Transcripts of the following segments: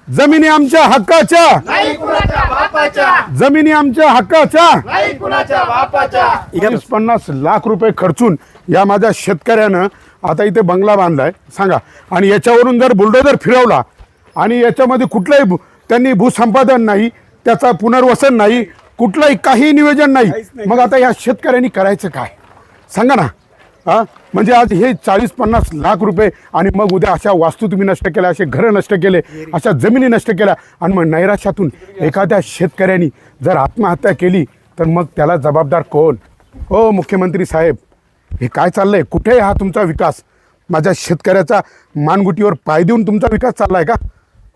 जमिनी आमच्या हक्काच्या, नाही कुणाच्या बापाच्या, जमिनी आमच्या हक्काच्या. नाही कुणाच्या बापाच्या. 50 लाख रुपये खर्चून या माझ्या शेतकऱ्यानं आता इथे बंगला बांधलाय सांगा. आणि याच्यावरून जर बुलडोजर फिरवला आणि याच्यामध्ये कुठलंही त्यांनी भूसंपादन नाही, त्याचा पुनर्वसन नाही, कुठलंही काही नियोजन नाही, मग आता या शेतकऱ्यांनी करायचं काय सांगा ना. हा म्हणजे आज हे 40-50 लाख रुपये आणि मग उद्या अशा वास्तू तुम्ही नष्ट केल्या, असे घरं नष्ट केले, अशा जमिनी नष्ट केल्या आणि मग नैराश्यातून एखाद्या शेतकऱ्यांनी जर आत्महत्या केली तर मग त्याला जबाबदार कोण? हो मुख्यमंत्री साहेब, हे काय चाललंय? कुठे हा तुमचा विकास? माझ्या शेतकऱ्याचा मानगुटीवर पाय देऊन तुमचा विकास चाललाय का?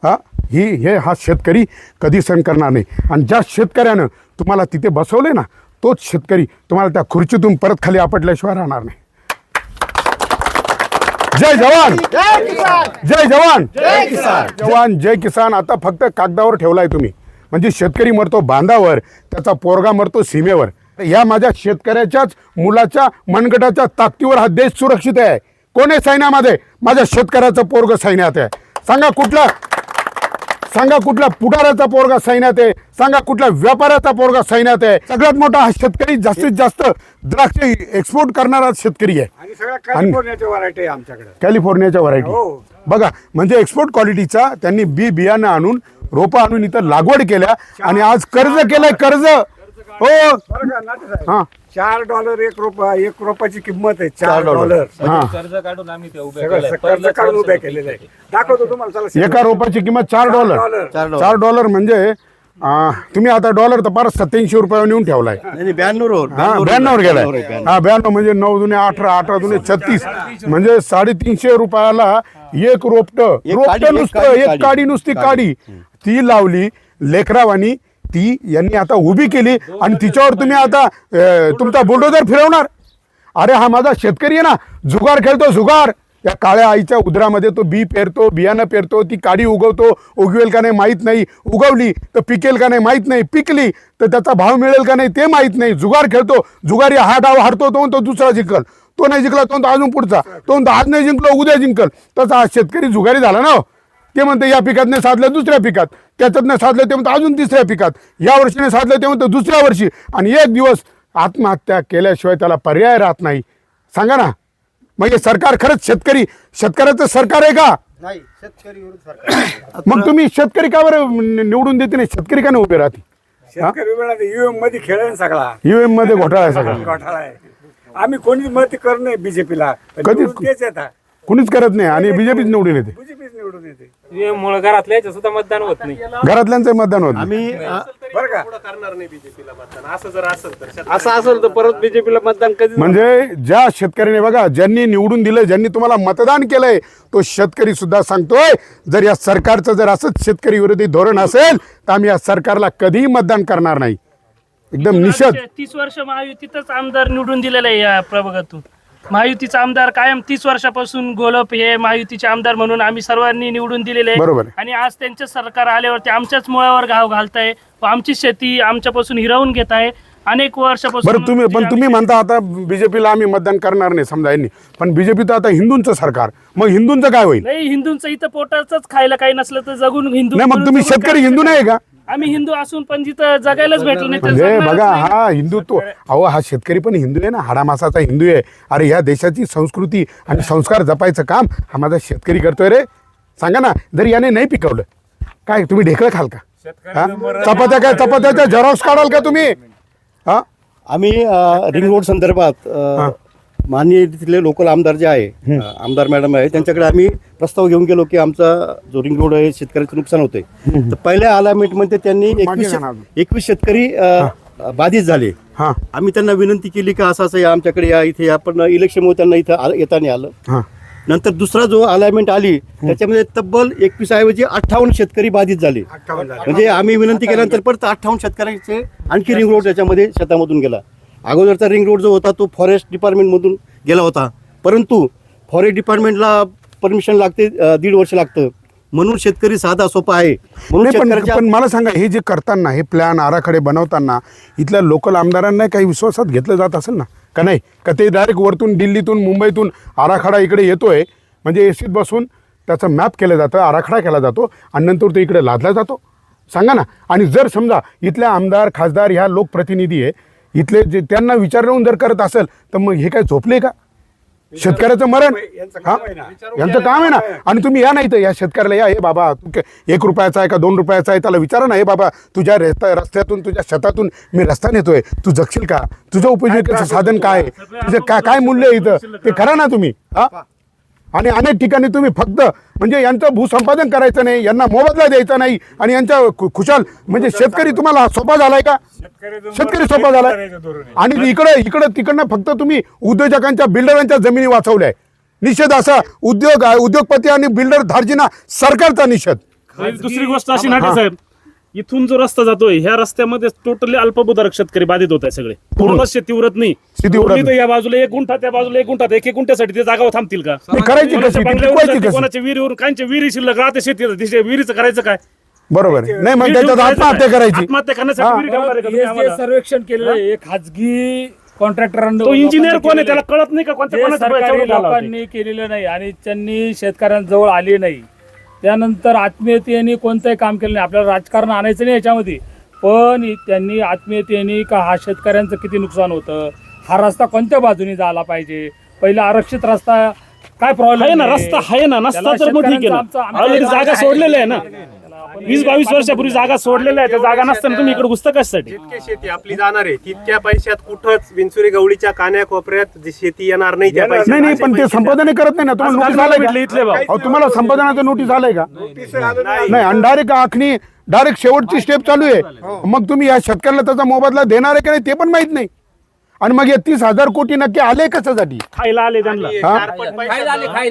हा शेतकरी कधी सहन करणार नाही. आणि ज्या शेतकऱ्यानं तुम्हाला तिथे बसवले ना, तोच शेतकरी तुम्हाला त्या खुर्चीतून परत खाली आपटल्याशिवाय राहणार नाही. जय जवान, जय किसान, जय जवान, जय किसान. जवान जय किसान आता फक्त कागदावर ठेवलाय तुम्ही. म्हणजे शेतकरी मरतो बांधावर, त्याचा पोरगा मरतो सीमेवर. या माझ्या शेतकऱ्याच्याच मुलाच्या मनगटाच्या ताकदीवर हा देश सुरक्षित आहे. कोण आहे सैन्यामध्ये? माझ्या शेतकऱ्याचं पोरग सैन्यात आहे. सांगा कुठल्या पुढाऱ्याचा पोरगा सैन्यात आहे? सांगा कुठल्या व्यापाऱ्याचा पोरगा सैन्यात आहे? सगळ्यात मोठा हा शेतकरी, जास्तीत जास्त द्राक्ष एक्सपोर्ट करणारा शेतकरी आहे. आणि सगळ्या कॅलिफोर्नियाच्या व्हरायटी आहे आमच्याकडे. कॅलिफोर्नियाच्या व्हरायटी बघा, म्हणजे एक्सपोर्ट क्वालिटीचा त्यांनी बियाणं आणून, रोपं आणून इथं लागवड केल्या आणि आज कर्ज केलंय. कर्ज हो हा $4 एक रोपाची किंमत आहे. $4 हा कर्ज काढून आम्ही ते उभे सगळं कर्ज काढून उभ्या केलेलं आहे. दाखवतो तुम्हाला. चला एका रोपाची किंमत $4. $4 म्हणजे तुम्ही आता डॉलर तर फार 87 रुपयावर नेऊन ठेवलाय. 92 गेलाय. 92 म्हणजे 9 दुने 18, 18 दुने 36 म्हणजे 350 रुपयाला एक रोपट नुसतं, एक काडी, नुसती काडी ती लावली लेकरावानी. ती यांनी आता उभी केली आणि तिच्यावर तुम्ही आता तुमचा बुलडोजर फिरवणार. अरे हा माझा शेतकरी आहे ना, जुगार खेळतो जुगार. या काळ्या आईच्या उदरामध्ये तो बी पेरतो, बियाणं पेरतो, ती काडी उगवतो, उगवेल का नाही माहीत नाही, उगवली तर पिकेल का नाही माहीत नाही, पिकली तर त्याचा भाव मिळेल का नाही ते माहीत नाही. जुगार खेळतो, जुगारी हा डाव हारतो तो दुसरा जिंकल, तो नाही जिंकला तो अजून पुढचा, तो आज नाही जिंकलो उद्या जिंकल. तसा हा शेतकरी जुगारी झाला ना. ते म्हणते या पिकात नाही साधलं दुसऱ्या पिकात, त्याच्यात नाही साधलं ते म्हणतं अजून तिसऱ्या पिकात, या वर्षीने साधलं ते म्हणतं दुसऱ्या वर्षी. आणि एक दिवस आत्महत्या केल्याशिवाय त्याला पर्याय राहत नाही. सांगा ना, मग हे सरकार खरंच शेतकऱ्याचं सरकार आहे का? नाही, शेतकरी विरोधी सरकार. मग तुम्ही शेतकरी का बरं निवडून देते नाही? शेतकरी का नाही उभे राहते? शेतकरी ईव्हीएम मध्ये खेळ सगळा. ईव्हीएम मध्ये घोटाळा आहे सगळा. घोटाळा आहे. आम्ही कोणीच मत करत नाही बीजेपीला. कधीच तेच येतात. कुणीच करत नाही आणि बीजेपीच निवडून येते. बीजेपीच निवडून येते. मुळे घरातल्या सुद्धा मतदान होत नाही. घरातल्यांचं मतदान होत नाही. आम्ही बरं का करणार नाही बीजेपीला मतदान. असं जर असेल तर परत बीजेपीला मतदान कधी. म्हणजे ज्या शेतकऱ्याने बघा, ज्यांनी निवडून दिलं, ज्यांनी तुम्हाला मतदान केलंय, तो शेतकरी सुद्धा सांगतोय जर या सरकारचं जर असंच शेतकरी विरोधी धोरण असेल तर आम्ही या सरकारला कधीही मतदान करणार नाही. एकदम निषेध. 30 वर्ष महायुतीतच आमदार निवडून दिलेले आहे. या प्रभागातून महायुतीचा आमदार कायम 30 वर्षापासून गोलप हे महायुतीचे आमदार म्हणून आम्ही सर्वांनी निवडून दिलेले आहे. बरोबर. आणि आज त्यांचे सरकार आल्यावरती आमच्याच मुळावर घाव घालताय, आमची शेती आमच्यापासून हिरावून घेत आहे अनेक वर्षापासून. बरं तुम्ही म्हणता आता बीजेपीला आम्ही मतदान करणार नाही समजा यांनी, पण बीजेपी तर आता हिंदूंचं सरकार, मग हिंदूंचं काय होईल? नाही, हिंदूंचं इथं पोटाचंच खायला काही नसलं तर जगून हिंदू नाही, मग तुम्ही शेतकरी हिंदू नाही का? आम्ही हिंदू असून पण जिथं जगायलाच भेटलं नाही तर म्हणजे जगणारच बघा, नाही. हा हिंदुत्व, अहो हा शेतकरी पण हिंदू आहे ना, हाडामासाचा हिंदू आहे. अरे ह्या देशाची संस्कृती आणि संस्कार जपायचं काम हा माझा शेतकरी करतोय रे. सांगा ना, जर याने नाही पिकवलं काय तुम्ही ढेकळं खाल का? चपात्याच्या झेरॉक्स काढाल का तुम्ही? हा आम्ही रिंग रोड संदर्भात माननीय तिथले लोकल आमदार जे आहे, आमदार मॅडम आहे, त्यांच्याकडे आम्ही प्रस्ताव घेऊन गेलो की आमचा जो रिंग रोड आहे शेतकऱ्याचं नुकसान होतंय. तर पहिल्या अलाइनमेंटमध्ये त्यांनी 21 शेतकरी बाधित झाले. आम्ही त्यांना विनंती केली की असं या आमच्याकडे या, इथे आपण इलेक्शनमुळे त्यांना इथं येता नाही आलं. नंतर दुसरा जो अलाइनमेंट आली त्याच्यामध्ये तब्बल 21 ऐवजी 58 शेतकरी बाधित झाले. म्हणजे आम्ही विनंती केल्यानंतर परत 58 शेतकऱ्यांचे आणखी रिंग रोड त्याच्यामध्ये शेतामधून गेला. अगोदरचा रिंग रोड जो होता तो फॉरेस्ट डिपार्टमेंटमधून गेला होता, परंतु फॉरेस्ट डिपार्टमेंटला परमिशन लागते, 1.5 वर्ष लागतं. म्हणून शेतकरी साधा सोपा आहे. पण मला सांगा, हे जे करताना, हे प्लॅन आराखडे बनवताना इथल्या लोकल आमदारांना काही विश्वासात घेतलं जात असेल ना, का नाही? का ते डायरेक्ट वरतून दिल्लीतून मुंबईतून आराखडा इकडे येतोय म्हणजे एसीत बसून त्याचं मॅप केलं जातं, आराखडा केला जातो आणि नंतर तो इकडे लादला जातो? सांगा ना. आणि जर समजा इथल्या आमदार खासदार ह्या लोकप्रतिनिधी आहे इथले, जे त्यांना विचारून जर करत असेल तर मग हे काय झोपले का? शेतकऱ्याचं मरण हा यांचं काम आहे ना. आणि तुम्ही या नाही तर या शेतकऱ्याला या, हे बाबा तू 1 रुपयाचा आहे का 2 रुपयाचा आहे, त्याला विचारा ना, हे बाबा तुझ्या रस्त्यातून तुझ्या शेतातून मी रस्ता नेतोय, तू जगशील का? तुझं उपजीविकेचं साधन काय आहे? तुझं काय मूल्य आहे इथं ते करा ना तुम्ही. हा आणि अनेक ठिकाणी तुम्ही फक्त म्हणजे यांचं भूसंपादन करायचं नाही, यांना मोबदला द्यायचा नाही आणि यांच्या खुशाल म्हणजे शेतकरी तुम्हाला सोपा झालाय का? शेतकरी सोपा झालाय. आणि इकडं तिकडनं फक्त तुम्ही उद्योजकांच्या बिल्डरांच्या जमिनी वाचवल्या. निषेध असा उद्योगपती आणि बिल्डर धार्जिना सरकारचा निषेध. दुसरी गोष्ट अशी नाटे साहेब, इथून जो रस्ता जातोय ह्या रस्त्यामध्ये टोटली अल्पभूधारक शेतकरी बाधित होत आहे. सगळे पूर्ण शेती उरत नाही. शेती उरत नाही. या बाजूला 1 गुंठा, त्या बाजूला 1 गुंठा, 1 गुंठ्यासाठी ते जागावर थांबतील का? करायची कशी? टिकवायची कशी? कोणाच्या विहिरीवर काहींच्या विहिरी शिल्लक राहते शेती, विहिरीचं करायचं काय? बरोबर आहे. नाही मग त्याच्यात आत्महत्या करायची. आत्महत्या करण्यासाठी विहिरी ठेवणार आहे का तुम्ही आम्हाला? सर्वेक्षण केलेलं आहे खाजगी कॉन्ट्रॅक्टरांनी, तो इंजिनियर कोण आहे त्याला कळत नाही का कोणत्या सरकारी लोकांनी केलेलं नाही आणि त्यांनी शेतकऱ्यांजवळ आले नाही. त्यानंतर आत्मीयतेने कोणतंही काम केलं नाही. आपल्याला राजकारण आणायचं नाही याच्यामध्ये, पण त्यांनी आत्मीयतेने का हा शेतकऱ्यांचं किती नुकसान होतं, हा रस्ता कोणत्या बाजूने झाला पाहिजे, पहिला आरक्षित रस्ता काय प्रॉब्लेम आहे ना, रस्ता आहे ना, नसता तर मग ठीक आहे ना. ऑलरेडी जागा सोडलेल्या आहे ना, 20-22 वर्षापूर्वी जागा सोडलेल्या आहे. त्या जागा नसताना तुम्ही इकडे घुसता कशासाठी? जितके शेती आपली जाणार आहे तितक्या पैशात कुठंच विंचुरी गवळीच्या कान्याकोपऱ्यात जी शेती येणार नाही त्या पैशात. नाही पण ते संपादन करत नाही ना. तुम्हाला नोटीस आलंय भेटले इथले भाऊ. का? तुम्हाला संपादनाचं नोटीस आलंय का? नाही. आणि डायरेक्ट आखणी डायरेक्ट शेवटची स्टेप चालू आहे. मग तुम्ही या शेतकऱ्याला त्याचा मोबदला देणार आहे का नाही ते पण माहित नाही. आणि मग हे 30,000 कोटी नक्की आले कशासाठी? खायला आले त्यांना.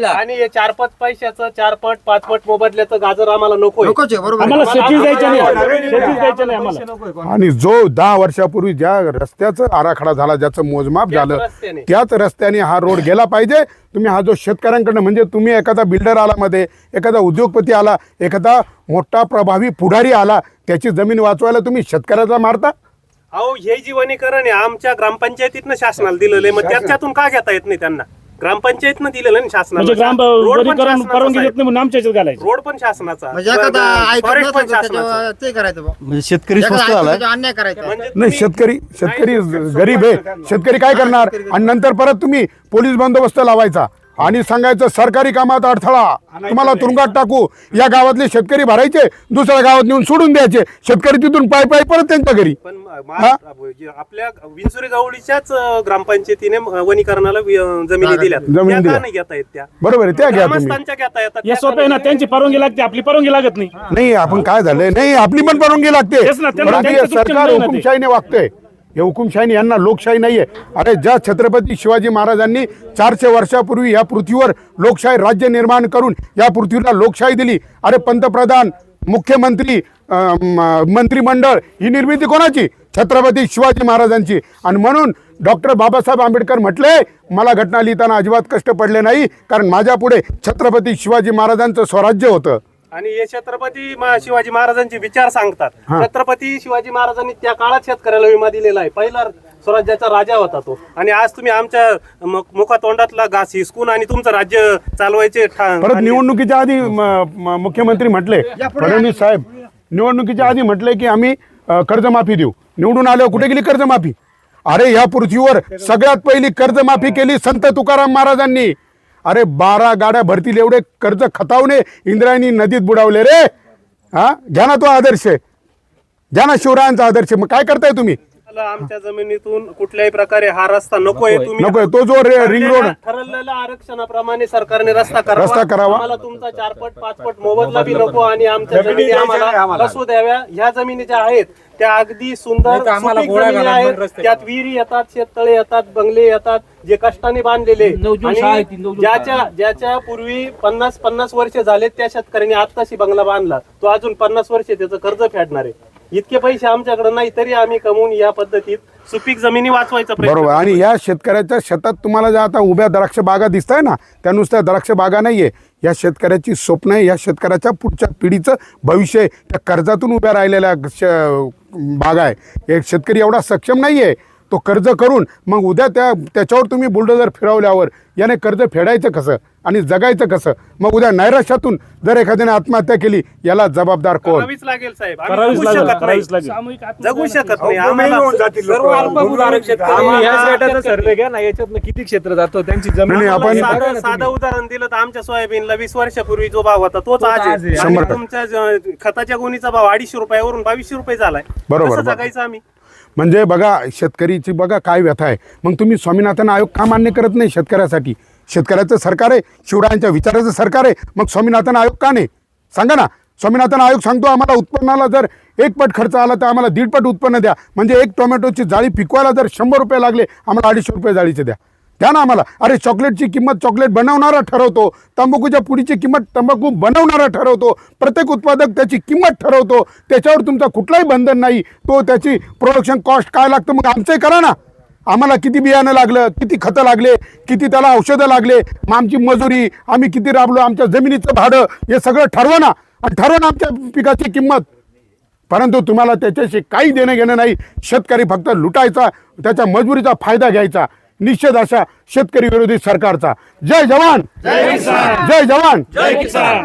आणि हे 4-5 पैशाचं 4-5 5 मोबदल्याचं गाजर आम्हाला नकोय. आम्हाला शेती जायचं नाही, शेतीच जायचं नाही आम्हाला. आणि जो 10 वर्षापूर्वी ज्या रस्त्याचं आराखडा झाला, ज्याचं मोजमाप झालं, रस्त्याने. त्याच रस्त्याने हा रोड गेला पाहिजे. तुम्ही हा जो शेतकऱ्यांकडनं म्हणजे तुम्ही एखादा बिल्डर आला मध्ये, एखादा उद्योगपती आला, एखादा मोठा प्रभावी पुढारी आला, त्याची जमीन वाचवायला तुम्ही शेतकऱ्याचा मारता? अहो हे जी वनीकरण आहे आमच्या ग्रामपंचायतीतनं शासनाला दिलेलं आहे, मग त्याच्यातून का घेता येत नाही त्यांना? ग्रामपंचायतीनं दिलेलं ना शासनाला. म्हणजे रोड पण वनीकरण शासनाचा परवानगी आहे. देत नाही म्हणून आमच्या ह्याच्यात घालायचं. रोड पण शासनाचा, म्हणजे एखादा फॉरेस्ट पण ऐकत शासनाचा. ते करायचं बुवा. म्हणजे शेतकरी स्वस्त झालाय. एखादा अन्याय करायचा. म्हणजे नाही, शेतकरी गरीब आहे. शेतकरी काय करणार? आणि नंतर परत तुम्ही पोलीस बंदोबस्त लावायचा आणि सांगायचं सरकारी कामात अडथळा, तुम्हाला तुरुंगात टाकू. या गावातले शेतकरी भरायचे, दुसऱ्या गावात नेऊन सोडून द्यायचे. शेतकरी तिथून पाय परत त्यांच्या घरी. पण आपल्या विंचुरी गवळीच्याच ग्रामपंचायतीने वनीकरणाला जमिनी दिल्या. जमिनी दिल्या. नाही घेता येत त्या. बरोबर आहे, त्या घ्या तुम्ही. ग्रामस्थांच्या घेता येतात. या सोप्या आहे ना, त्यांची परवानगी लागते, आपली परवानगी लागत नाही. नाही आपण काय झालंय, नाही आपली पण परवानगी लागते. तेच ना, त्यांना परंतु हे त्यांचं सरकार चुकलं ना ते. हुकुमशाहीने वागतंय. हे हुकुमशाही यांना लोकशाही नाहीये. अरे ज्या छत्रपती शिवाजी महाराजांनी 400 वर्षापूर्वी या पृथ्वीवर लोकशाही राज्य निर्माण करून या पृथ्वीला लोकशाही दिली. अरे पंतप्रधान, मुख्यमंत्री, मंत्रिमंडळ ही निर्मिती कोणाची? छत्रपती शिवाजी महाराजांची. आणि म्हणून डॉक्टर बाबासाहेब आंबेडकर म्हटले, मला घटना लिहिताना अजिबात कष्ट पडले नाही, कारण माझ्या पुढे छत्रपती शिवाजी महाराजांचं स्वराज्य होतं. आणि हे छत्रपती शिवाजी महाराजांचे विचार सांगतात. छत्रपती शिवाजी महाराजांनी त्या काळात शेतकऱ्याला विमा दिलेला आहे. पहिला स्वराज्याचा राजा होता तो. आणि आज तुम्ही आमच्या मुखातोंडातला घास हिसकून आणि तुमचं राज्य चालवायचे परत निवडणुकीच्या आधी मुख्यमंत्री म्हटले, फडणवीस साहेब निवडणुकीच्या आधी म्हटले की आम्ही कर्जमाफी देऊ. निवडून आल्यावर कुठे गेली कर्जमाफी? अरे या पृथ्वीवर सगळ्यात पहिली कर्जमाफी केली संत तुकाराम महाराजांनी. अरे 12 गाड्या भरतील एवढे कर्ज खतावणे इंद्रायणी नदीत बुडावले रे. हा घ्या ना तो आदर्श, घ्या ना शिवरायांचा आदर्श. मग काय करताय तुम्ही? आमच्या जमिनीतून कुठल्याही प्रकारे हा रस्ता नकोय. तुम्ही नकोय. तो जो रिंग रोड ठरलेल्या आरक्षणाप्रमाणे सरकारने रस्ता करावा. आम्हाला तुमचा 4-5 मोबदला बी नको आणि आमच्या जमिनी आम्हाला कसू द्याव्या. ह्या जमिनी ज्या आहेत त्या अगदी सुंदर सुपीक जमिनी आहेत. त्यात विहिरी येतात, शेततळे येतात, बंगले येतात, जे कष्टाने बांधलेले. आणि ज्याच्या पूर्वी 50 वर्ष झाले त्या शेतकऱ्यांनी आत्ताशी बंगला बांधला, तो अजून 50 वर्ष त्याचं कर्ज फेडणार आहे. इतके पैसे आमच्याकडे नाही, तरी आम्ही कमवून या पद्धतीत सुपीक जमिनी वाचवायचा प्रयत्न. बरोबर. आणि या शेतकऱ्याच्या शेतात तुम्हाला ज्या आता उभ्या द्राक्ष बागा दिसताय ना, त्या नुसत्या द्राक्ष बागा नाहीये. या शेतकऱ्याची स्वप्न आहे, या शेतकऱ्याच्या पुढच्या पिढीचं भविष्य आहे. त्या कर्जातून उभ्या राहिलेल्या बागा आहे. एक शेतकरी एवढा सक्षम नाहीये. तो कर्ज करून मग उद्या त्याच्यावर तुम्ही बुलडोजर फिरवल्यावर याने कर्ज फेडायचं कसं आणि जगायचं कसं? मग उद्या नैराश्यातून जर एखाद्याने आत्महत्या केली याला जबाबदार कोण? करावीच लागेल साहेब, आम्ही करावीच जगू लागेल शकत नाही. करावीच लागेल. सामूहिक जगू शकत नाही भूमिहीन आम्हाला. होऊन जातील लोकं. सर्व अल्पभूधारक शेतकरी आम्ही ह्याच गटाचा सर्वे घ्या ना, याच्यातनं किती क्षेत्र जातो त्यांची जमीन. नाही, आपण- साधं उदाहरण दिलं तर आमच्या सोयाबीनला 20 वर्षापूर्वी जो भाव होता तोच आज आहे. 100%. आणि तुमच्या खताच्या गुणीचा भाव 250 रुपयावरून 2200 रुपये झालाय. बरोबर, कसं बरोबर. जगायचं आम्ही? म्हणजे बघा शेतकरीची बघा काय व्यथा आहे. मग तुम्ही स्वामीनाथन आयोग का मान्य करत नाही शेतकऱ्यासाठी? शेतकऱ्याचं सरकार आहे, शिवरायांच्या विचाराचं सरकार आहे, मग स्वामीनाथन आयोग का नाही? सांगा ना. स्वामीनाथन आयोग सांगतो आम्हाला उत्पन्नाला जर 1 पट खर्च आला तर आम्हाला 1.5 पट उत्पन्न द्या. म्हणजे एक टोमॅटोची जाळी पिकवायला जर 100 रुपये लागले आम्हाला 250 रुपये जाळीचे द्या ना आम्हाला. अरे चॉकलेटची किंमत चॉकलेट बनवणारा ठरवतो, तंबाखूच्या पुडीची किंमत तंबाखू बनवणारा ठरवतो, प्रत्येक उत्पादक त्याची किंमत ठरवतो. त्याच्यावर तुमचा कुठलाही बंधन नाही. तो त्याची प्रोडक्शन कॉस्ट काय लागतं मग आमचंही करा ना. आम्हाला किती बियाणं लागलं, किती खतं लागले, किती त्याला औषधं लागले, मग आमची मजुरी, आम्ही किती राबलो, आमच्या जमिनीचं भाडं, हे सगळं ठरवा ना. आणि ठरवा ना आमच्या पिकाची किंमत. परंतु तुम्हाला त्याच्याशी काही देणं घेणं नाही. शेतकरी फक्त लुटायचा, त्याच्या मजुरीचा फायदा घ्यायचा. निषेध अशा शेतकरी विरोधी सरकारचा. जय जवान, जय जवान, जय किसान.